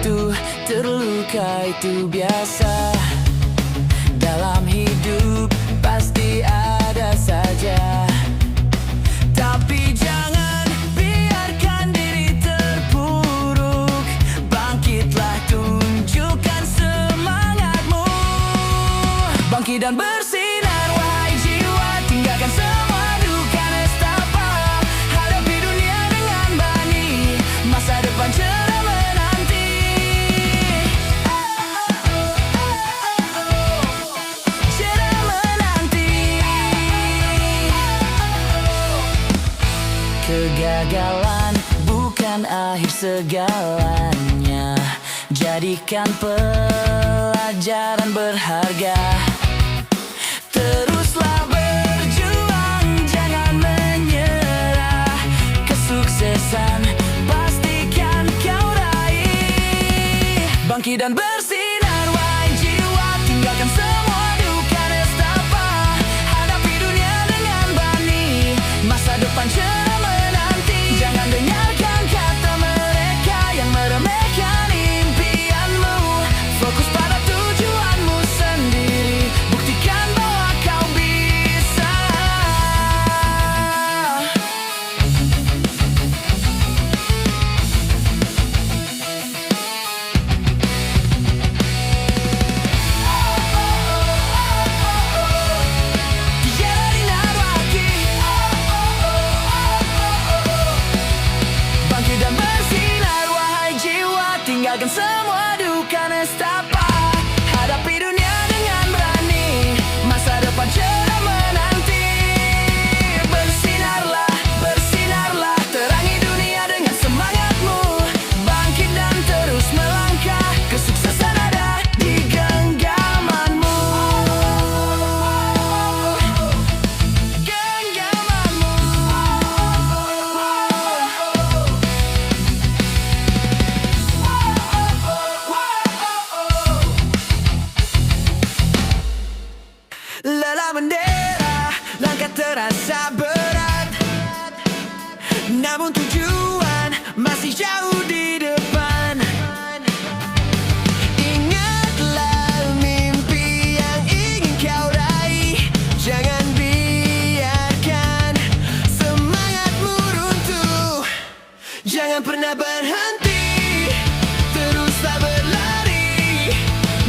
waktu terluka itu biasa. Dalam hidup pasti ada saja, tapi jangan biarkan diri terpuruk. Bangkitlah, tunjukkan semangatmu. Bangkit dan bersinar, wahai jiwa. Tinggalkan semua duka nestapa. Hadapi dunia dengan berani. Masa depan cerah menanti. Cerah menanti. Kegagalan bukan akhir segalanya. Jadikan pelajaran berharga. Teruslah berjuang, jangan menyerah. Kesuksesan pastikan kau raih. Bangkit dan bersinar, wahai jiwa. Tinggalkan semua duka nestapa. Hadapi dunia dengan berani. Masa depan cerah menanti. Jangan dengarkan kata mereka yang meremehkan impianmu. Fokus pada tujuanmu sendiri. Buktikan bahwa kau bisa. Jalanin lagi. Bangkit dan bersinar, wahai jiwa. Tinggalkan semua duka nestapa. Hadapi dunia dengan berani. Masa depan cerah menanti. Bersinarlah, bersinarlah. Terangi dunia dengan semangatmu. Bangkit dan terus melangkah. Kesuksesan ada di genggamanmu. Genggamanmu. Lelah mendera, langkah terasa berat. Namun tujuan masih jauh di depan. Ingatlah mimpi yang ingin kau raih. Jangan biarkan semangatmu runtuh. Jangan pernah berhenti. Teruslah berlari.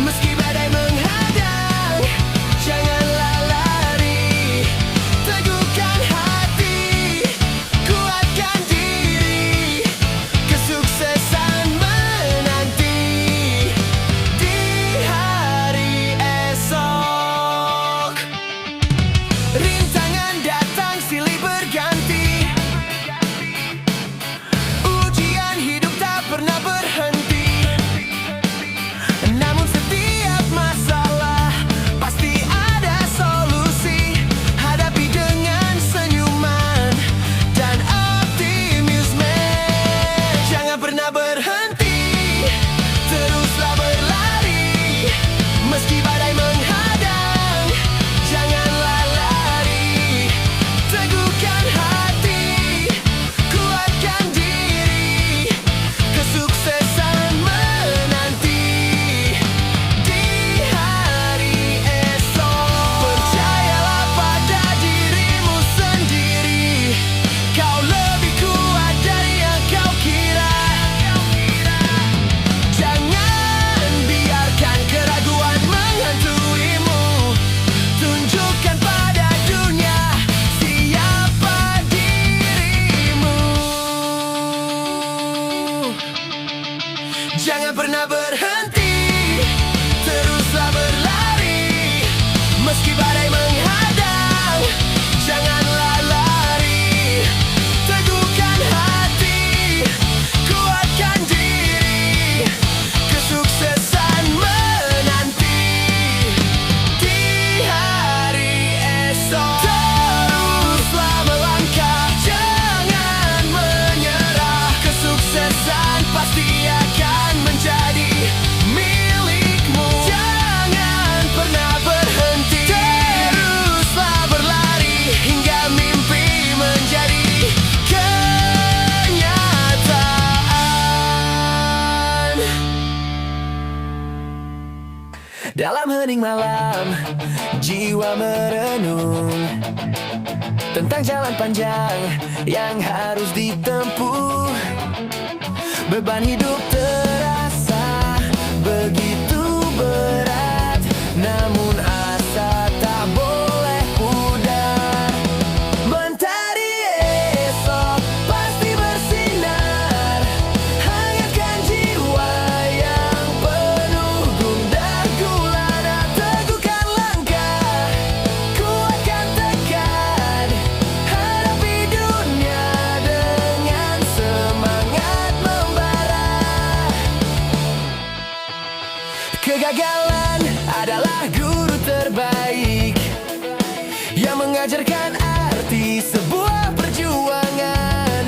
Meski badai menghadang, janganlah lari. Teguhkan hati, kuatkan diri. Dalam hening malam, jiwa merenung tentang jalan panjang yang harus ditempuh. Beban hidup terasa begitu berat, namun asa tak boleh pudar. Mentari esok pasti bersinar, hangatkan jiwa yang penuh gundah gulana. Teguhkan langkah, kuatkan tekad, hadapi dunia dengan semangat membara. Kegagalan adalah guru terbaik yang mengajarkan arti sebuah perjuangan.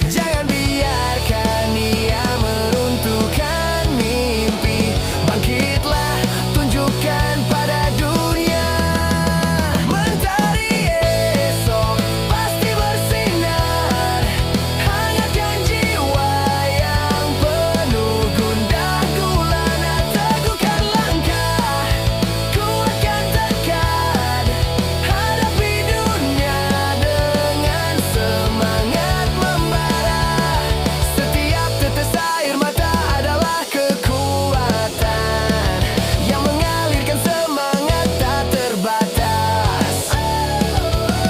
Jangan biarkan ia meruntuhkan mimpi. Bangkitlah, tunjukkan pada dunia. Mentari esok pasti bersinar, hangatkan jiwa yang penuh gundah gulana. Teguhkan langkah, kuatkan tekad, hadapi dunia dengan semangat membara. Setiap tetes air mata adalah kekuatan yang mengalirkan semangat tak terbatas.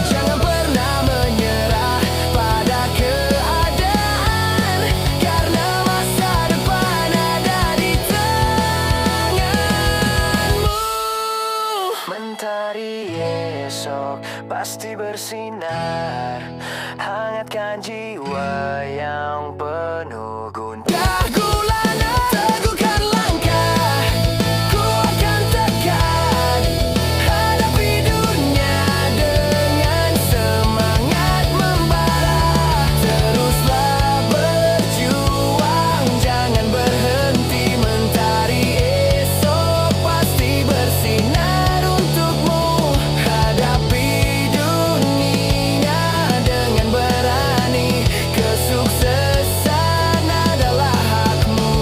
Jangan pernah menyerah pada keadaan, karena masa depan ada di tanganmu. Mentari esok pasti bersinar, hangatkan jiwa yang penuh gundah gulana. Teguhkan langkah, kuatkan tekad, hadapi dunia dengan semangat membara. Teruslah berjuang, jangan berhenti. Mentari esok pasti bersinar untukmu. Hadapi dunia dengan berani, kesuksesan adalah hakmu.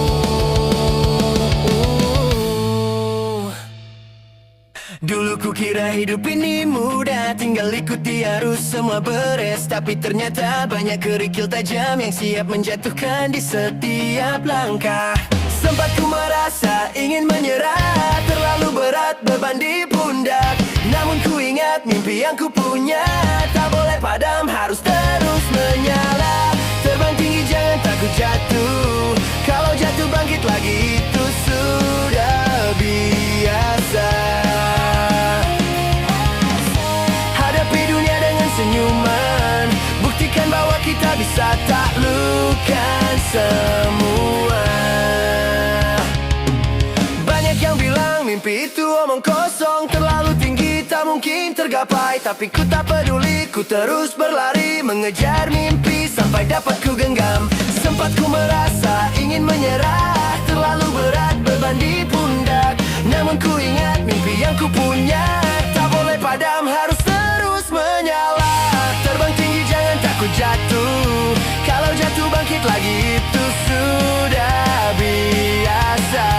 Dulu kukira hidup ini mudah, tinggal ikuti arus semua beres. Tapi ternyata banyak kerikil tajam yang siap menjatuhkan di setiap langkah. Sempat ku merasa ingin menyerah, terlalu berat beban di pundak. Namun ku ingat mimpi yang ku punya tak boleh padam, harus terus menyala. Terbang tinggi jangan takut jatuh, kalau jatuh bangkit lagi itu sudah biasa. Hadapi dunia dengan senyuman, buktikan bahwa kita bisa taklukkan semua. Banyak yang bilang mimpi itu omong kosong, terlalu tinggi tak mungkin tergapai. Tapi ku tak peduli, ku terus berlari, mengejar mimpi sampai dapat ku genggam. Sempat ku merasa ingin menyerah, terlalu berat beban di pundak. Namun ku ingat mimpi yang ku punya tak boleh padam, harus terus menyala. Terbang tinggi jangan takut jatuh, kalau jatuh bangkit lagi itu sudah biasa.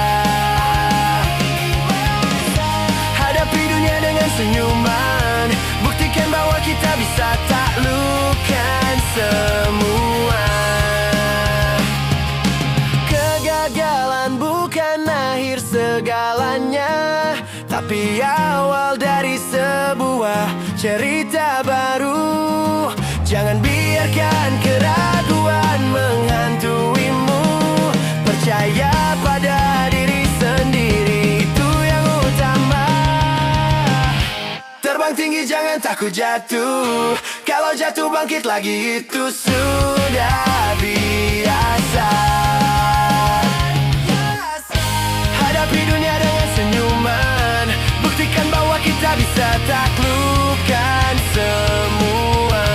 Hadapi dunia dengan senyuman, buktikan bahwa kita bisa taklukkan semua. Kegagalan bukan akhir segalanya, tapi awal dari sebuah cerita baru. Jangan biarkan keraguan menghantuimu, percaya pada diri sendiri, itu yang utama. Terbang tinggi jangan takut jatuh, kalau jatuh bangkit lagi itu sudah biasa. Hadapi dunia dengan senyuman, buktikan bahwa kita bisa taklukkan semua.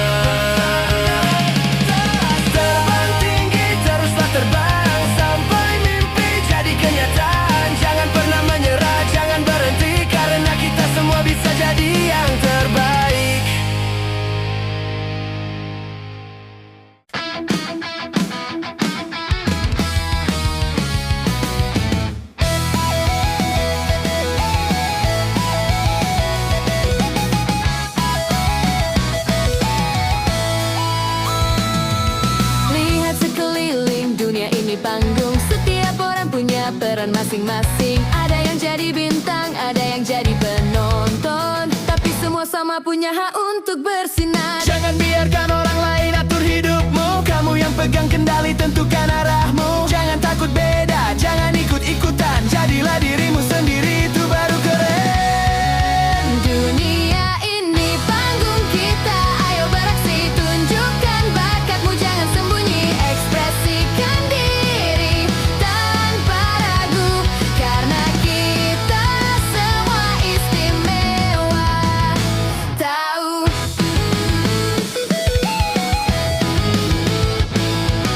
Terbang tinggi, teruslah terbang sampai mimpi jadi kenyataan. Jangan pernah menyerah, jangan berhenti, karena kita semua bisa jadi yang terbaik. masing-masing. Ada yang jadi bintang, ada yang jadi penonton, tapi semua sama punya hak untuk bersinar. Jangan biarkan orang lain atur hidupmu. Kamu yang pegang kendali, tentukan arahmu. Jangan takut beda, jangan ikut-ikutan. Jadilah dirimu sendiri, itu baru keren. Dunia ini panggung kita, ayo beraksi, tunjukkan bakatmu, jangan sembunyi. Ekspresikan diri tanpa ragu, karena kita semua istimewa. Tahu?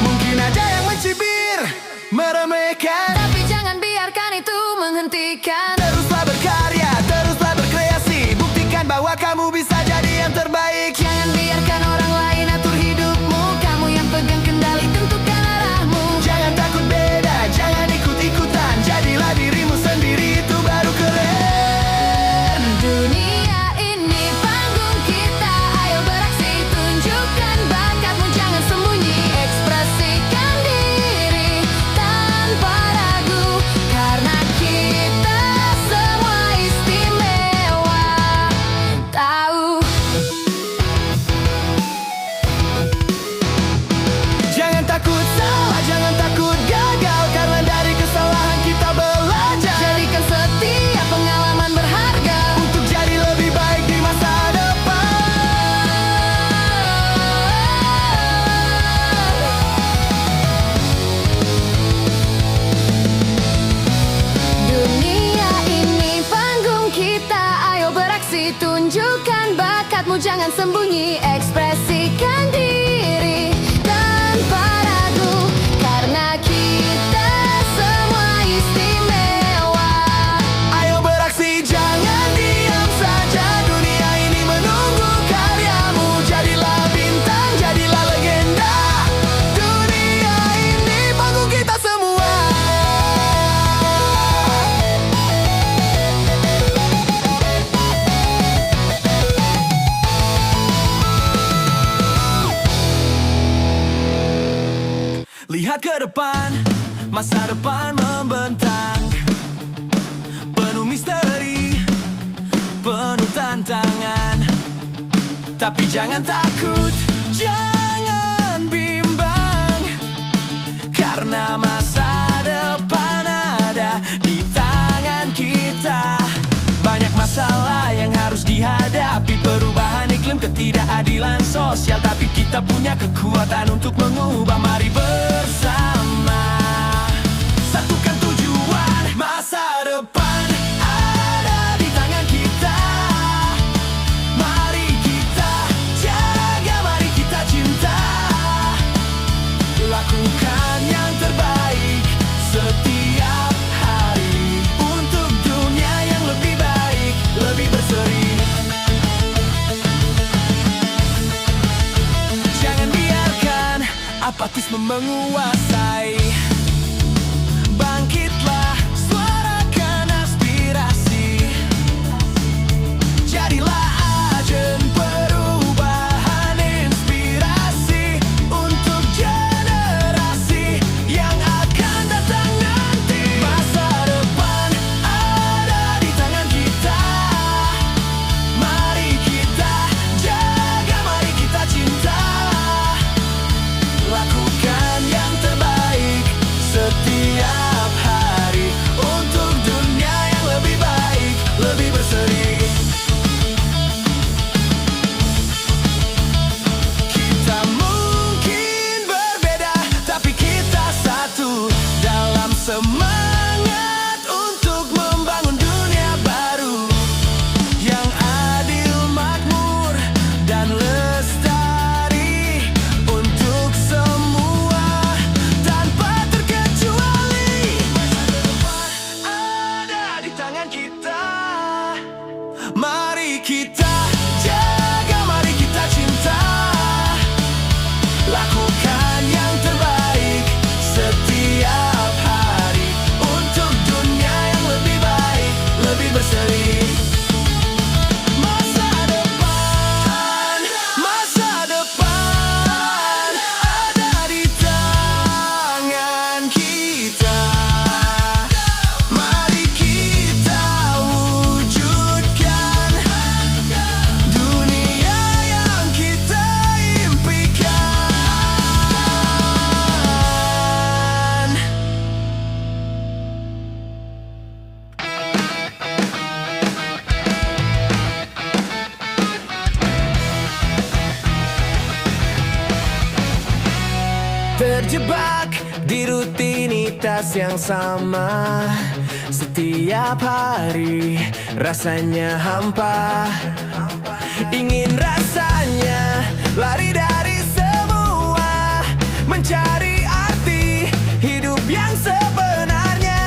Mungkin ada yang mencibir, meremehkan, Tapi jangan biarkan itu menghentikan. teruslah berkarya, teruslah berkreasi. Buktikan bahwa kamu bisa jadi yang terbaik. Jangan biarkan orang lain atur hidupmu. Kamu yang pegang kendali, tentukan arahmu. Jangan takut beda, jangan ikut-ikutan. Jadilah dirimu sendiri, itu baru keren. Dunia ini panggung kita, ayo beraksi, tunjukkan bakatmu, jangan sembunyi. Ekspresikan diri tanpa ragu, karena kita semua istimewa. Tahu? Jangan takut salah, jangan takut gagal, karena dari kesalahan kita belajar. Jadikan setiap pengalaman berharga Untuk jadi lebih baik di masa depan. Dunia ini panggung kita, ayo beraksi, tunjukkan bakatmu, jangan sembunyi. Ekspresikan diri tanpa ragu, karena kita semua istimewa. Ayo beraksi, jangan diam saja. Dunia ini menunggu karyamu. Jadilah bintang, jadilah legenda. Dunia ini panggung kita semua. Lihat ke depan, masa depan membentang, penuh misteri, penuh tantangan. Tapi jangan takut, jangan bimbang, karena masa depan ada di tangan kita. Banyak masalah yang harus dihadapi, perubahan iklim, ketidakadilan sosial, tapi kita punya kekuatan untuk mengubah. Mari bersama satukan tujuan, masa depan ada di tangan kita. Mari kita jaga, mari kita cinta, lakukan yang terbaik setiap hari untuk dunia yang lebih baik, lebih berseri. Jangan biarkan apatisme menguasai. Bangkitlah, suarakan aspirasi. Jadilah agen perubahan, inspirasi untuk generasi yang akan datang nanti. Masa depan ada di tangan kita. Mari kita jaga, mari kita cinta, lakukan yang terbaik setiap hari untuk dunia yang lebih baik, lebih berseri. Kita mungkin berbeda, tapi kita satu dalam semangat untuk membangun dunia baru yang adil, makmur, dan lestari untuk semua tanpa terkecuali. Masa depan ada di tangan kita. Mari kita jaga, mari kita cinta, lakukan yang terbaik setiap hari untuk dunia yang lebih baik, lebih berseri. Masa depan ada di tangan kita. Mari Terjebak di rutinitas yang sama. Setiap hari rasanya hampa. Ingin rasanya lari dari semua, mencari arti hidup yang sebenarnya.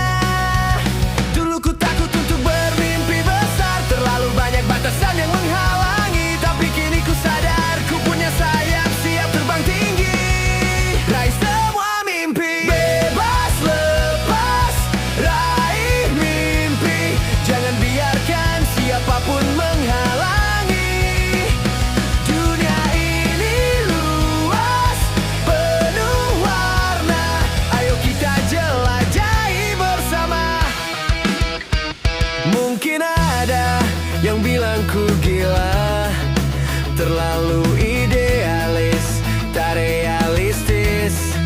Dulu ku takut untuk bermimpi besar, terlalu banyak batasan yang menghalangi. Tapi kini ku sadar ku punya sayap, siap terbang tinggi. Raih semua mimpi, bebas lepas, raih mimpi. Jangan biarkan siapapun menghalangi. Dunia ini luas, penuh warna. Ayo kita jelajahi bersama. Mungkin ada yang bilang ku gila, terlalu idealis, tak realistis.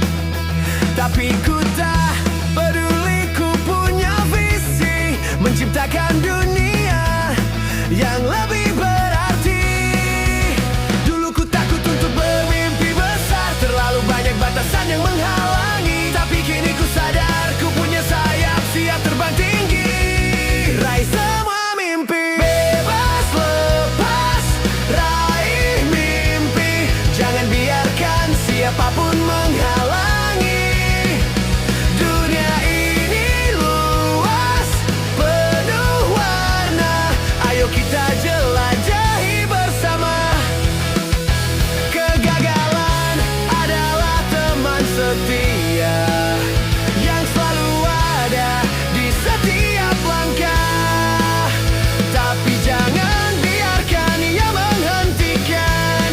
Tapi ku tak peduli, ku punya visi, menciptakan dunia yang lebih berarti. Dulu ku takut untuk bermimpi besar, terlalu banyak batasan yang menghalangi. Tapi kini ku sadar ku punya sayap, siap terbang tinggi. Raih semua mimpi, bebas lepas, raih mimpi. Jangan biarkan siapapun menghalangi. Dunia ini luas, penuh warna. Ayo kita jelajahi bersama. Kegagalan adalah teman setia yang selalu ada di setiap langkah. Tapi jangan biarkan ia menghentikan.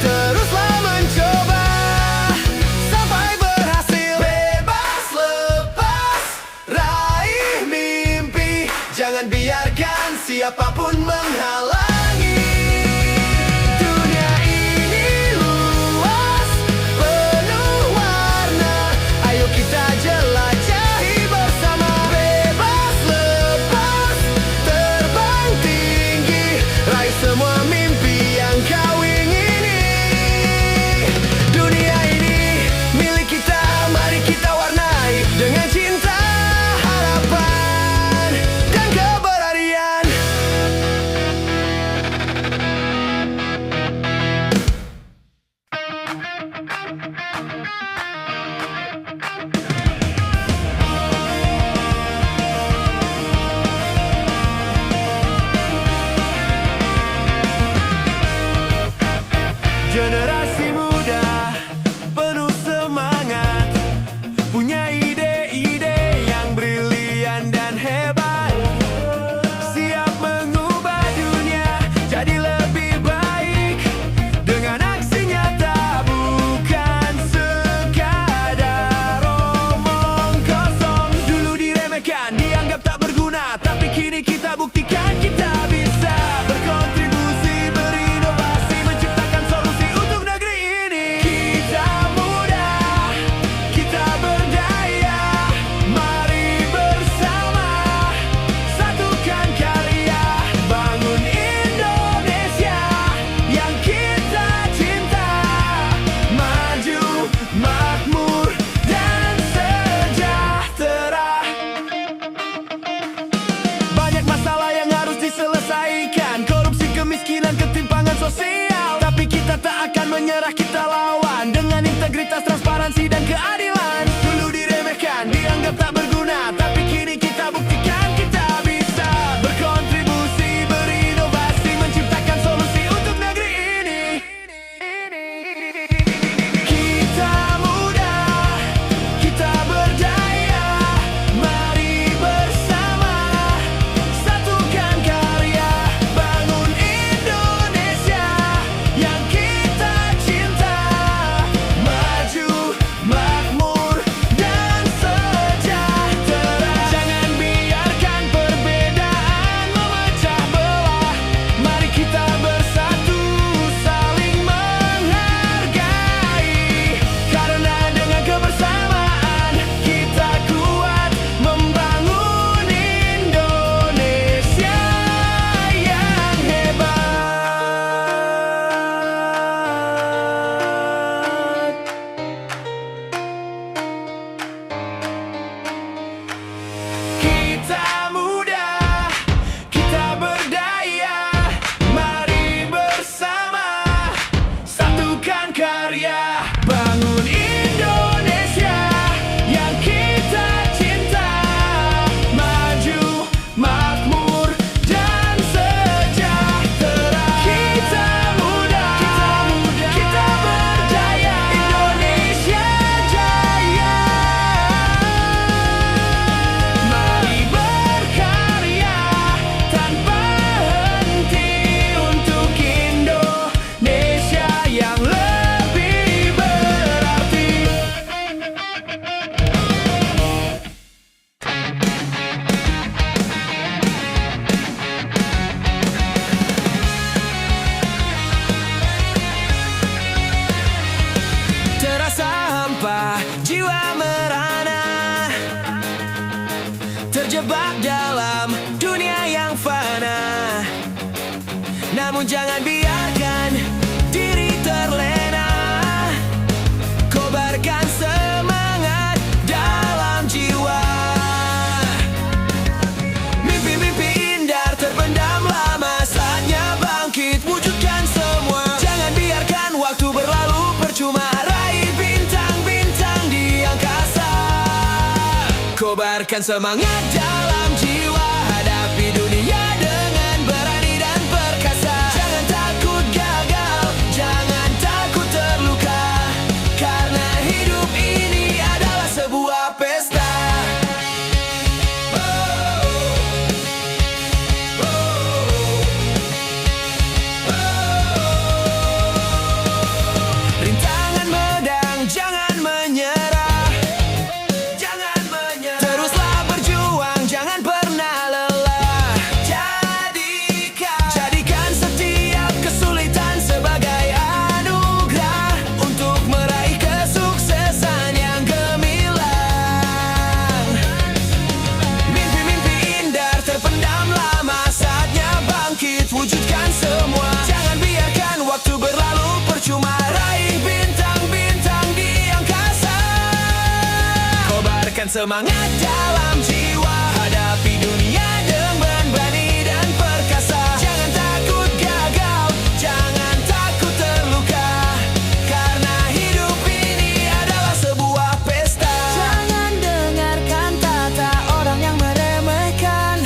Teruslah mencoba sampai berhasil. Bebas lepas, raih mimpi. Jangan biarkan siapapun menghalangi. Dunia ini luas, penuh warna. Ayo kita jelajahi bersama. Bebas lepas, terbang tinggi. Raih semua mimpi yang kau ingini. Dunia ini milik kita, mari kita warnai dengan cinta, harapan, dan keberanian. Generasi muda penuh semangat, punya ide-ide yang brilian dan hebat. Siap mengubah dunia jadi lebih baik dengan aksi nyata, bukan sekadar omong kosong. Dulu diremehkan, dianggap tak berguna, tapi kini kita buktikan kita bisa berkontribusi, berinovasi, menciptakan solusi untuk negeri ini. Kita muda, kita berdaya, mari bersama satukan karya, bangun Indonesia yang kita cinta. Maju, makmur, dan sejahtera. Banyak masalah yang harus diselesaikan, korupsi, kemiskinan, ketimpangan sosial. Tapi kita tak akan menyerah, kita lawan dengan integritas, transparansi, dan keadilan. Dulu diremehkan, dianggap tak berguna, tapi kini kita buktikan kita bisa berkontribusi, berinovasi, menciptakan solusi untuk negeri ini. Kita muda, kita berdaya, mari bersama satukan karya, bangun Indonesia yang kita cinta. Maju, makmur, dan sejahtera. Jangan biarkan Namun jangan biarkan diri terlena. Kobarkan semangat dalam jiwa. Mimpi-mimpi indah terpendam lama, saatnya bangkit, wujudkan semua. Jangan biarkan waktu berlalu percuma, raih bintang-bintang di angkasa. Kobarkan semangat dalam jiwa, hadapi dunia dengan berani dan perkasa. Jangan takut gagal, jangan takut terluka, karena hidup ini adalah sebuah pesta. Rintangan medang, jangan menyerah, jangan menyerah. Teruslah berjuang, jangan pernah lelah. Jadikan setiap kesulitan sebagai anugerah untuk meraih kesuksesan yang gemilang. Mimpi-mimpi indah terpendam lama, saatnya bangkit, wujudkan semua. Jangan biarkan waktu berlalu percuma, raih bintang-bintang di angkasa. Kobarkan semangat dalam jiwa, hadapi dunia dengan berani dan perkasa. Jangan takut gagal, jangan takut terluka, karena hidup ini adalah sebuah pesta. Jangan dengarkan kata orang yang meremehkan.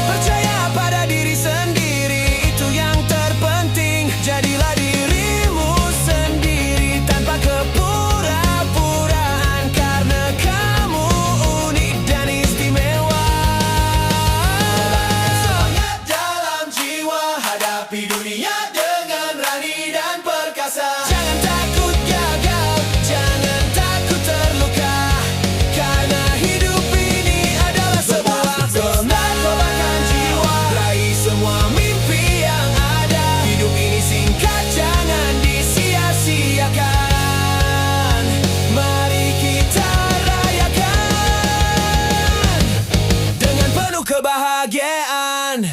Percaya pada diri sendiri, itu yang terpenting. Jadilah dirimu sendiri tanpa kepura-puraan, karena kamu unik dan istimewa. Semangat dalam jiwa, hadapi dunia dengan berani dan perkasa. Jangan takut gagal, jangan takut terluka, karena hidup ini adalah sebuah pesta. Kobarkan jiwa, raih semua mimpi yang ada. Hidup ini singkat, jangan disia-siakan. Mari kita rayakan dengan penuh kebahagiaan.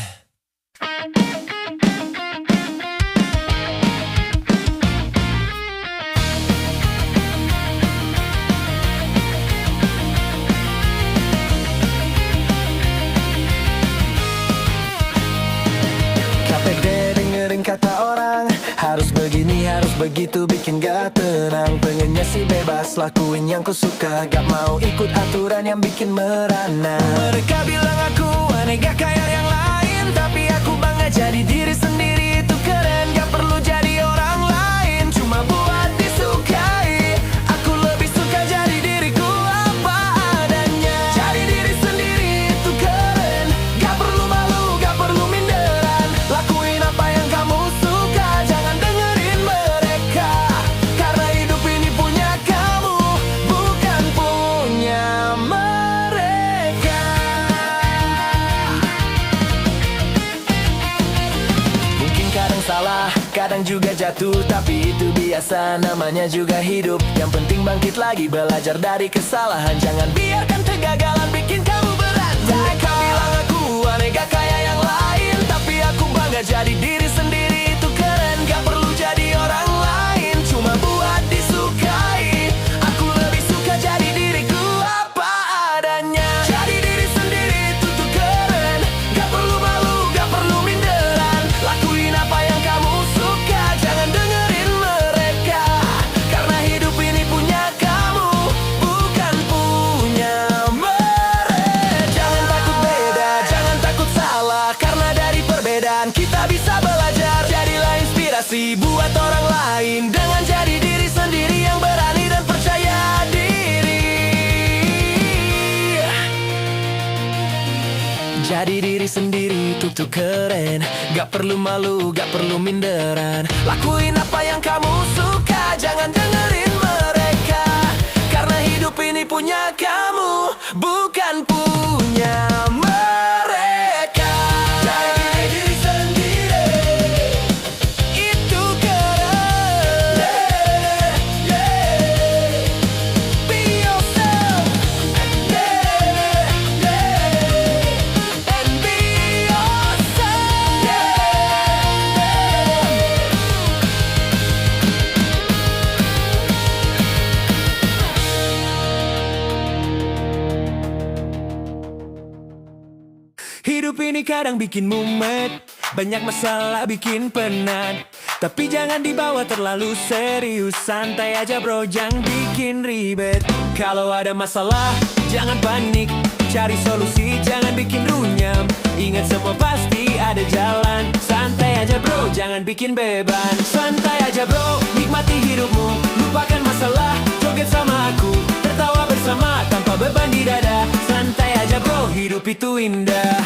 Capek deh dengerin kata orang, harus begini, harus begitu, bikin gak tenang. Pengennya sih bebas, lakuin yang ku suka, gak mau ikut aturan yang bikin merana. Mereka bilang aku aneh gak kayak yang lain, tapi aku bangga jadi diri sendiri, itu keren. Gak perlu jadi orang lain, cuma buat disukai. Aku lebih suka jadi diriku apa adanya. Jadi diri sendiri itu keren, gak perlu malu, gak perlu minderan. Lakuin apa yang kamu suka, jangan dengerin mereka, karena hidup ini punya kamu, bukan punya mereka. Mungkin kadang salah, kadang juga jatuh, tapi itu biasa, namanya juga hidup. Yang penting bangkit lagi, belajar dari kesalahan. Jangan biarkan kegagalan bikin kamu berantakan. Mereka bilang aku aneh gak kayak yang lain, tapi aku bangga jadi diri sendiri, itu keren. Gak perlu jadi orang lain, cuma buat disukai. Aku lebih suka jadi diriku apa adanya. Jadi diri sendiri itu tuh keren, gak perlu malu, gak perlu minderan. Lakuin apa yang kamu suka, jangan dengerin mereka, karena hidup ini punya kamu, bukan punya mereka. Jangan takut beda, jangan takut salah, karena dari perbedaan kita bisa belajar. Jadilah inspirasi buat orang lain, dengan jadi diri sendiri yang berani dan percaya diri. Jadi diri sendiri itu tuh keren, gak perlu malu, gak perlu minderan. Lakuin apa yang kamu suka, jangan dengerin mereka, karena hidup ini punya kamu, bukan punya mereka. Jadi diri sendiri itu keren. Be yourself. And be yourself. Hidup ini kadang bikin mumet, banyak masalah bikin penat. Tapi jangan dibawa terlalu serius, santai aja bro, jangan bikin ribet. Kalau ada masalah, jangan panik, cari solusi, jangan bikin runyam. Ingat semua pasti ada jalan, santai aja bro, jangan bikin beban. Santai aja bro, nikmati hidupmu, lupakan masalah, joget sama aku, tertawa bersama tanpa beban di dada. Santai aja bro, hidup itu indah.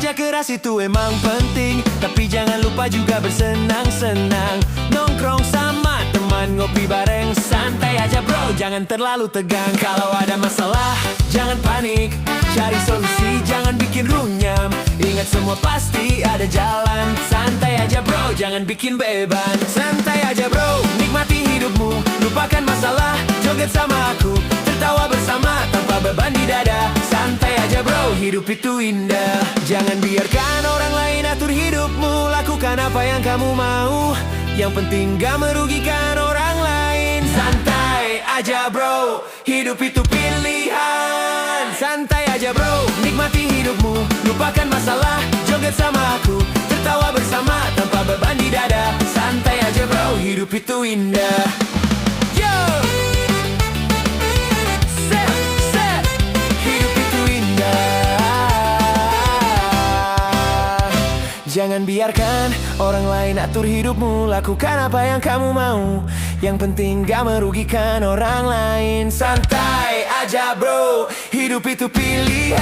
Kerja keras itu emang penting, tapi jangan lupa juga bersenang-senang. Nongkrong sama teman, ngopi bareng, santai aja bro, jangan terlalu tegang. Kalau ada masalah, jangan panik, cari solusi, jangan bikin runyam. Ingat semua pasti ada jalan, santai aja bro, jangan bikin beban. Santai aja bro, nikmati hidupmu, lupakan masalah, joget sama aku, tertawa bersama tanpa beban di dada. Santai aja bro, hidup itu indah. Jangan biarkan orang lain atur hidupmu, lakukan apa yang kamu mau, yang penting gak merugikan orang lain. Santai aja bro, hidup itu pilihan. Santai aja bro, nikmati hidupmu, lupakan masalah, joget sama aku, tertawa bersama tanpa beban di dada. Santai aja bro, hidup itu indah. Yo! Set, hidup itu indah. Jangan biarkan orang lain atur hidupmu, lakukan apa yang kamu mau, yang penting gak merugikan orang lain. Santai aja bro, hidup itu pilihan.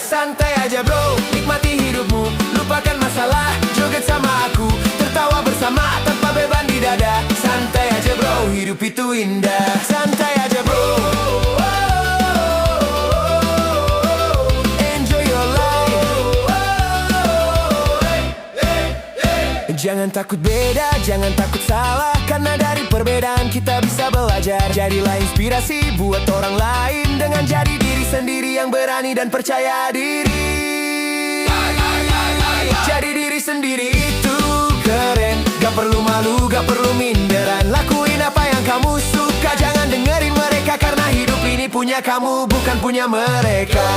Santai aja bro, nikmati hidupmu, lupakan masalah, joget sama aku, tertawa bersama tanpa beban di dada. Santai aja bro, hidup itu indah. Santai aja bro, enjoy your life. Jangan takut beda, jangan takut salah, karena dari perbedaan kita bisa belajar. Jadilah inspirasi buat orang lain dengan jadi diri sendiri yang berani dan percaya diri. Jadi diri sendiri itu keren, gak perlu malu, gak perlu minderan. Lakuin apa yang kamu suka, jangan dengerin mereka, karena hidup ini punya kamu, bukan punya mereka.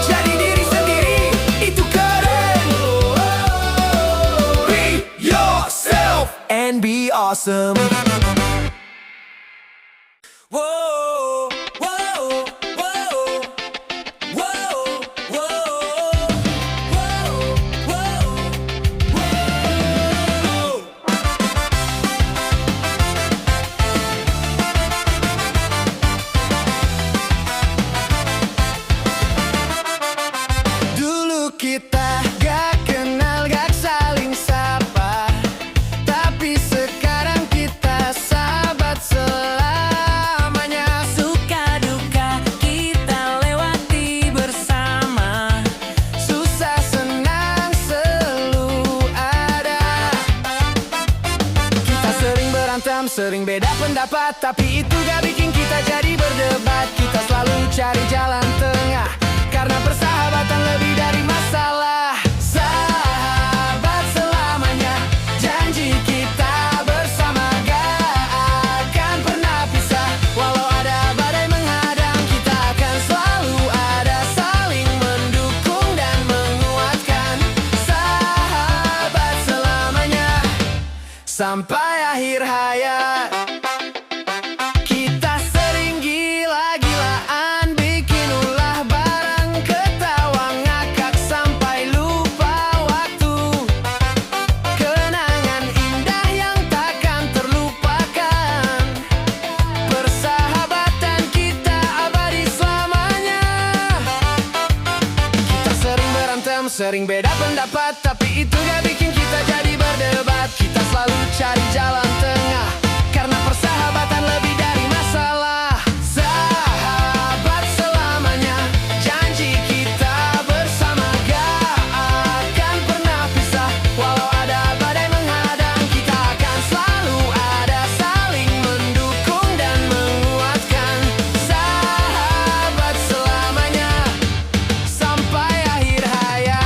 Jadi diri sendiri itu keren. Be yourself and be awesome. Whoa, whoa, whoa, whoa, whoa, whoa, whoa. Dulu kita gak kenal, gak saling sapa, tapi sekarang kita sahabat selamanya. Suka duka kita lewati bersama, Susah senang selalu ada. Kita sering berantem, sering beda pendapat, tapi itu gak bikin kita jadi berdebat. Kita selalu cari jalan tengah, karena persahabatan lebih dari masalah. Sahabat selamanya, janji kita bersama gak akan pernah pisah. Walau ada badai menghadang, kita akan selalu ada, saling mendukung dan menguatkan. Sahabat selamanya, sampai akhir hayat. Kita sering gila-gilaan, bikin ulah bareng, ketawa ngakak sampai lupa waktu. Kenangan indah yang takkan terlupakan, persahabatan kita abadi selamanya. Kita sering berantem, sering beda pendapat, tapi itu gak bikin kita jadi berdebat. Kita selalu cari jalan tengah, karena persahabatan lebih dari masalah. Sahabat selamanya, janji kita bersama gak akan pernah pisah. Walau ada badai menghadang, kita akan selalu ada, saling mendukung dan menguatkan. Sahabat selamanya, sampai akhir hayat.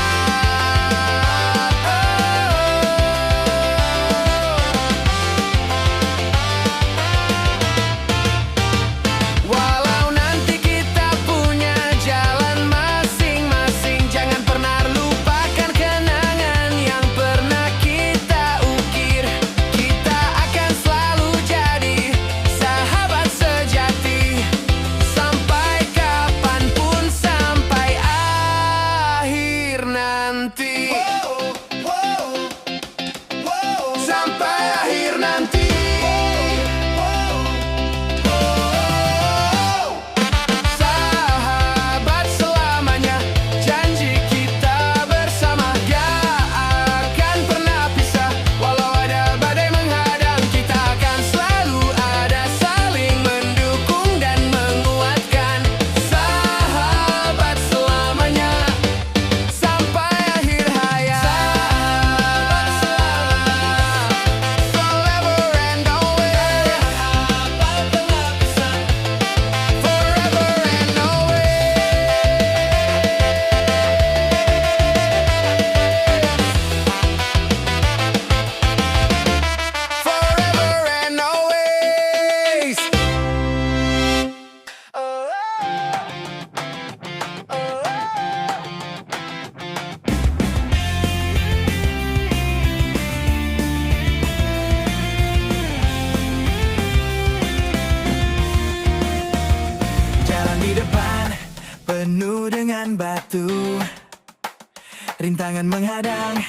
Jangan menghadang,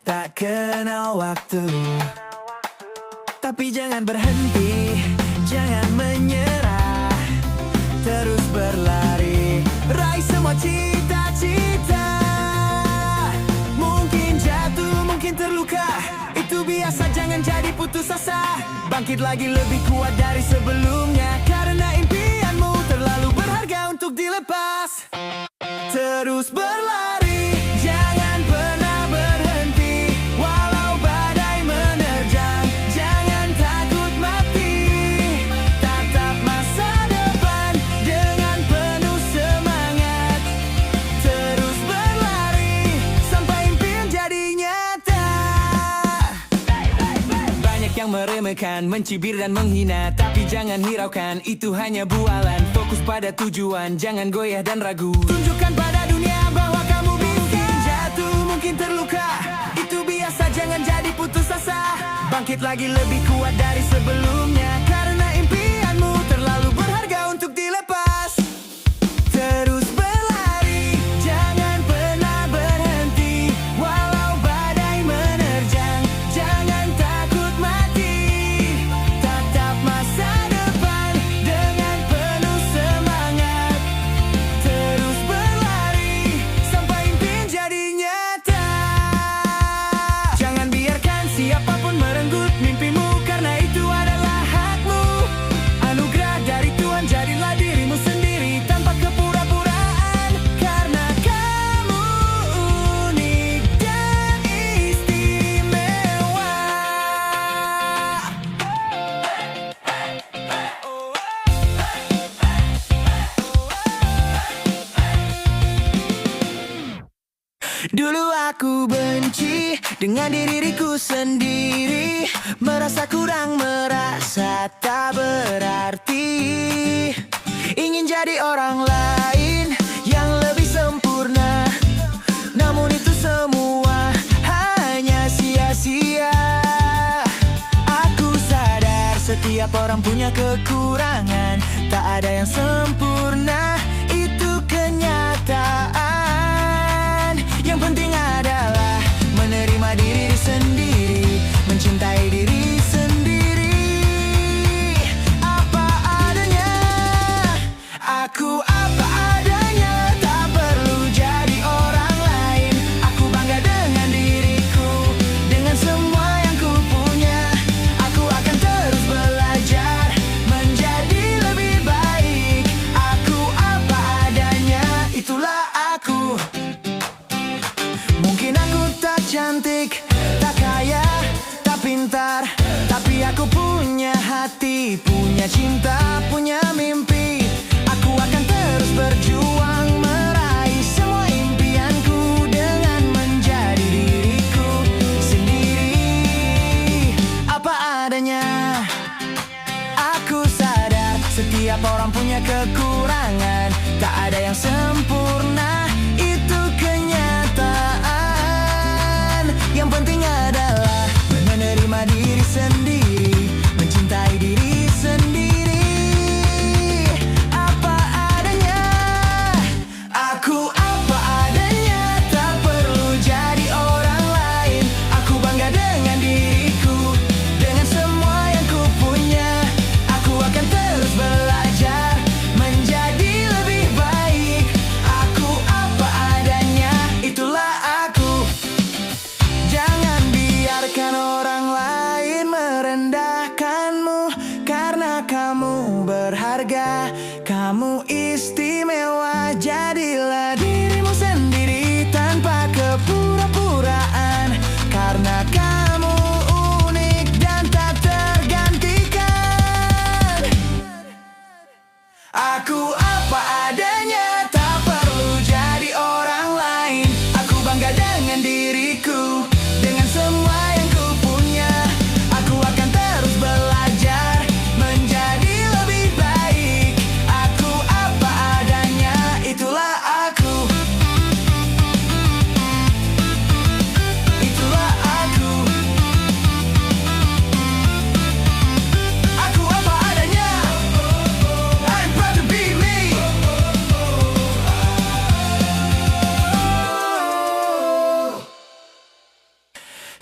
tak kenal waktu. Tapi jangan berhenti, jangan menyerah. Terus berlari, raih semua cita-cita. Mungkin jatuh, mungkin terluka, itu biasa, jangan jadi putus asa. Bangkit lagi lebih kuat dari sebelumnya, karena impianmu terlalu berharga untuk dilepas. Terus berlari, jangan pernah berhenti. Walau badai menerjang, jangan takut mati. Tatap masa depan dengan penuh semangat. Terus berlari sampai impian jadi nyata. Banyak yang meremehkan, mencibir dan menghina, tapi jangan hiraukan, itu hanya bualan. Fokus pada tujuan, jangan goyah dan ragu. Tunjukkan pada dunia bahwa kamu bisa. Mungkin jatuh, mungkin terluka, itu biasa, jangan jadi putus asa. Bangkit lagi lebih kuat dari sebelumnya, karena impianmu terlalu berharga untuk dilepas. Terus berlari, jangan pernah berhenti. Walau badai menerjang, jangan takut mati. Tatap masa depan dengan penuh semangat. Terus berlari sampai impian jadi nyata. Jangan biarkan siapapun merenggut mimpimu, karena itu adalah hakmu. Anugerah dari Tuhan, jadilah dirimu sendiri tanpa kepura-puraan, karena kamu unik dan istimewa. Dulu aku benci dengan diriku sendiri, merasa kurang, merasa tak berarti. Ingin jadi orang lain yang lebih sempurna, namun itu semua hanya sia-sia. Aku sadar setiap orang punya kekurangan, tak ada yang sempurna, itu kenyataan. Yang penting adalah menerima diri sendiri, mencintai diri sendiri. Apa adanya, aku apa adanya, tak perlu jadi orang lain. Aku bangga dengan diriku, dengan semua yang ku punya. Aku akan terus belajar, menjadi lebih baik. Aku apa adanya, itulah aku. Mungkin aku tak cantik, tak kaya, tak pintar, tapi aku punya hati, punya cinta, punya mimpi. Aku akan terus berjuang, meraih semua impianku dengan menjadi diriku sendiri. Apa adanya, aku sadar setiap orang punya kekurangan, tak ada yang sempurna, itu kenyataan. Yang penting adalah menerima diri sendiri, mencintai diri sendiri.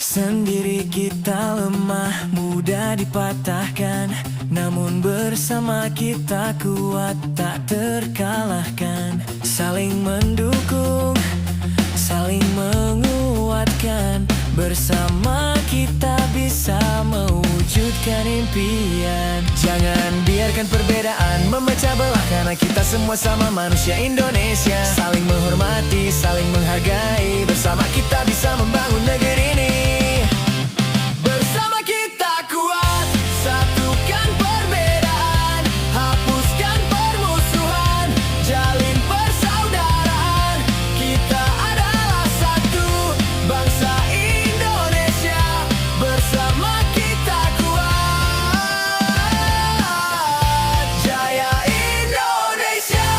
Sendiri kita lemah, mudah dipatahkan. Namun bersama kita kuat, tak terkalahkan. Saling mendukung, saling menguatkan. Bersama kita bisa mewujudkan impian. Jangan biarkan perbedaan memecah belah, karena kita semua sama manusia Indonesia. Saling menghormati, saling menghargai. Bersama kita bisa membangun negeri ini. Bersama kita kuat, satukan perbedaan, hapuskan permusuhan, jalin persaudaraan. Kita adalah satu bangsa Indonesia. Bersama kita kuat, jaya Indonesia.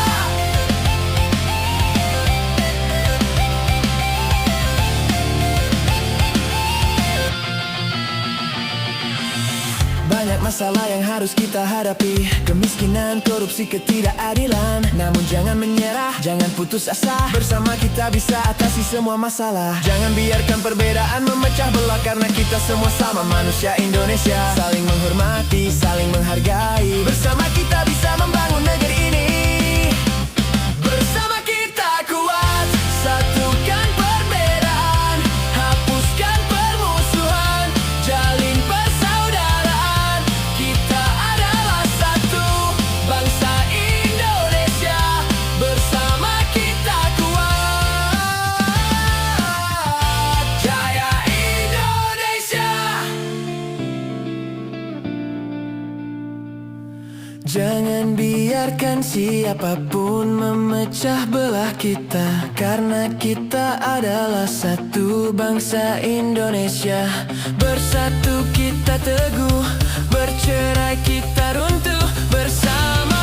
Banyak masalah yang harus kita hadapi, kemiskinan, korupsi, ketidakadilan. Namun jangan menyerah, jangan putus asa. Bersama kita bisa atasi semua masalah. Jangan biarkan perbedaan memecah belah, karena kita semua sama manusia Indonesia. Saling menghormati, saling menghargai. Bersama kita bisa membangun negeri ini. Bersama kita kuat, satukan perbedaan, hapuskan permusuhan, jalin persaudaraan. Kita adalah satu bangsa Indonesia. Bersama kita kuat, jaya Indonesia. Jangan biarkan siapapun memecah belah kita, karena kita adalah satu bangsa Indonesia. Bersatu kita teguh, bercerai kita runtuh. Bersama